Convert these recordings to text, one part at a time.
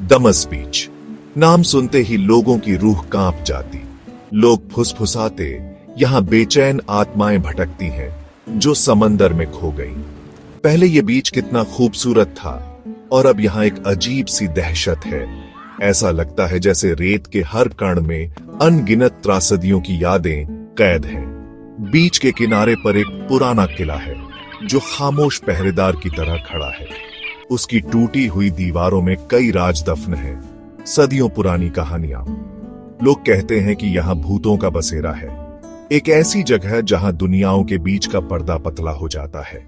दमस बीच। नाम सुनते ही लोगों की रूह कांप जाती। लोग फुसफुसाते, यहां बेचैन आत्माएं भटकती हैं जो समंदर में खो गई। पहले ये बीच कितना खूबसूरत था और अब यहां एक अजीब सी दहशत है। ऐसा लगता है जैसे रेत के हर कण में अनगिनत त्रासदियों की यादें कैद हैं। बीच के किनारे पर एक पुराना किला है जो खामोश पहरेदार की तरह खड़ा है। उसकी टूटी हुई दीवारों में कई राज दफन हैं, सदियों पुरानी कहानियां। लोग कहते हैं कि यहां भूतों का बसेरा है, एक ऐसी जगह जहां दुनियाओं के बीच का पर्दा पतला हो जाता है।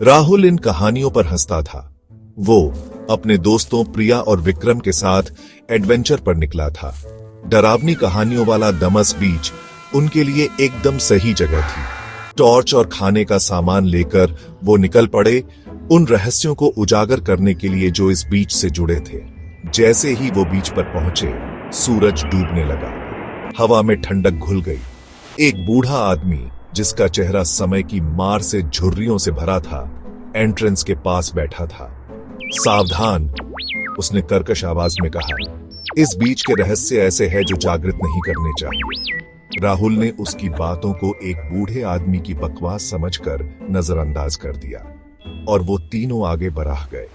राहुल इन कहानियों पर हंसता था। वो अपने दोस्तों प्रिया और विक्रम के साथ एडवेंचर पर निकला था। डरावनी कहानियों वाला दमस बीच उनके लिए एकदम सही जगह थी। टॉर्च और खाने का सामान लेकर वो निकल पड़े, उन रहस्यों को उजागर करने के लिए जो इस बीच से जुड़े थे। जैसे ही वो बीच पर पहुंचे, सूरज डूबने लगा। हवा में ठंडक घुल गई। एक बूढ़ा आदमी जिसका चेहरा समय की मार से झुर्रियों से भरा था, एंट्रेंस के पास बैठा था। सावधान, उसने कर्कश आवाज में कहा। इस बीच के रहस्य ऐसे हैं जो जागृत नहीं करने चाहिए। राहुल ने उसकी बातों को एक बूढ़े आदमी की बकवास समझकर नजरअंदाज कर दिया और वो तीनों आगे बढ़ गए।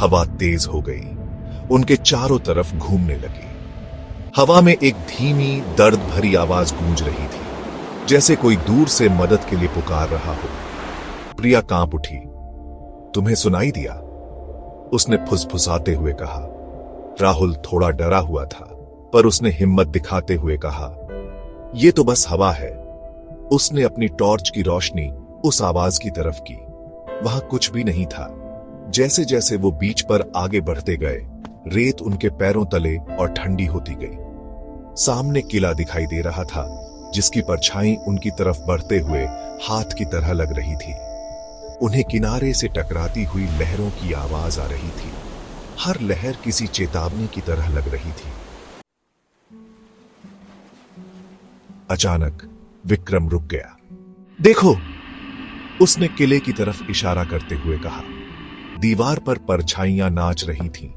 हवा तेज हो गई, उनके चारों तरफ घूमने लगी। हवा में एक धीमी दर्द भरी आवाज गूंज रही थी, जैसे कोई दूर से मदद के लिए पुकार रहा हो। प्रिया कांप उठी। तुम्हें सुनाई दिया? उसने फुसफुसाते हुए कहा। राहुल थोड़ा डरा हुआ था, पर उसने हिम्मत दिखाते हुए कहा, यह तो बस हवा है। उसने अपनी टॉर्च की रोशनी उस आवाज की तरफ की। वहां कुछ भी नहीं था। जैसे जैसे वो बीच पर आगे बढ़ते गए, रेत उनके पैरों तले और ठंडी होती गई। सामने किला दिखाई दे रहा था, जिसकी परछाई उनकी तरफ बढ़ते हुए हाथ की तरह लग रही थी। उन्हें किनारे से टकराती हुई लहरों की आवाज आ रही थी। हर लहर किसी चेतावनी की तरह लग रही थी। अचानक विक्रम रुक गया। देखो, उसने किले की तरफ इशारा करते हुए कहा। दीवार पर परछाइयां नाच रही थीं,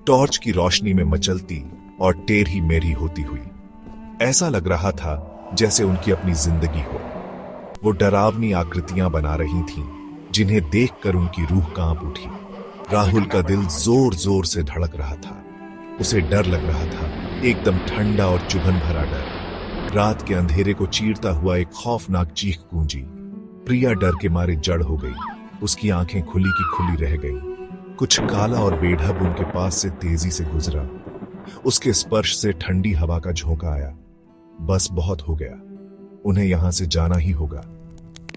टॉर्च की रोशनी में मचलती और टेढ़ी मेढ़ी होती हुई। ऐसा लग रहा था जैसे उनकी अपनी जिंदगी हो। वो डरावनी आकृतियां बना रही थीं, जिन्हें देखकर उनकी रूह कांप उठी। राहुल का दिल जोर जोर से धड़क रहा था। उसे डर लग रहा था, एकदम ठंडा और चुभन भरा डर। रात के अंधेरे को चीरता हुआ एक खौफनाक चीख गूंजी। प्रिया डर के मारे जड़ हो गई। उसकी आंखें खुली की खुली रह गईं। कुछ काला और बेढब उनके पास से तेजी से गुजरा। उसके स्पर्श से ठंडी हवा का झोंका आया। बस बहुत हो गया, उन्हें यहां से जाना ही होगा।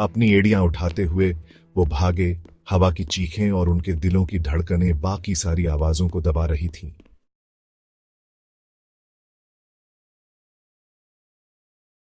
अपनी एड़ियां उठाते हुए वो भागे। हवा की चीखें और उनके दिलों की धड़कनें बाकी सारी आवाजों को दबा रही थीं।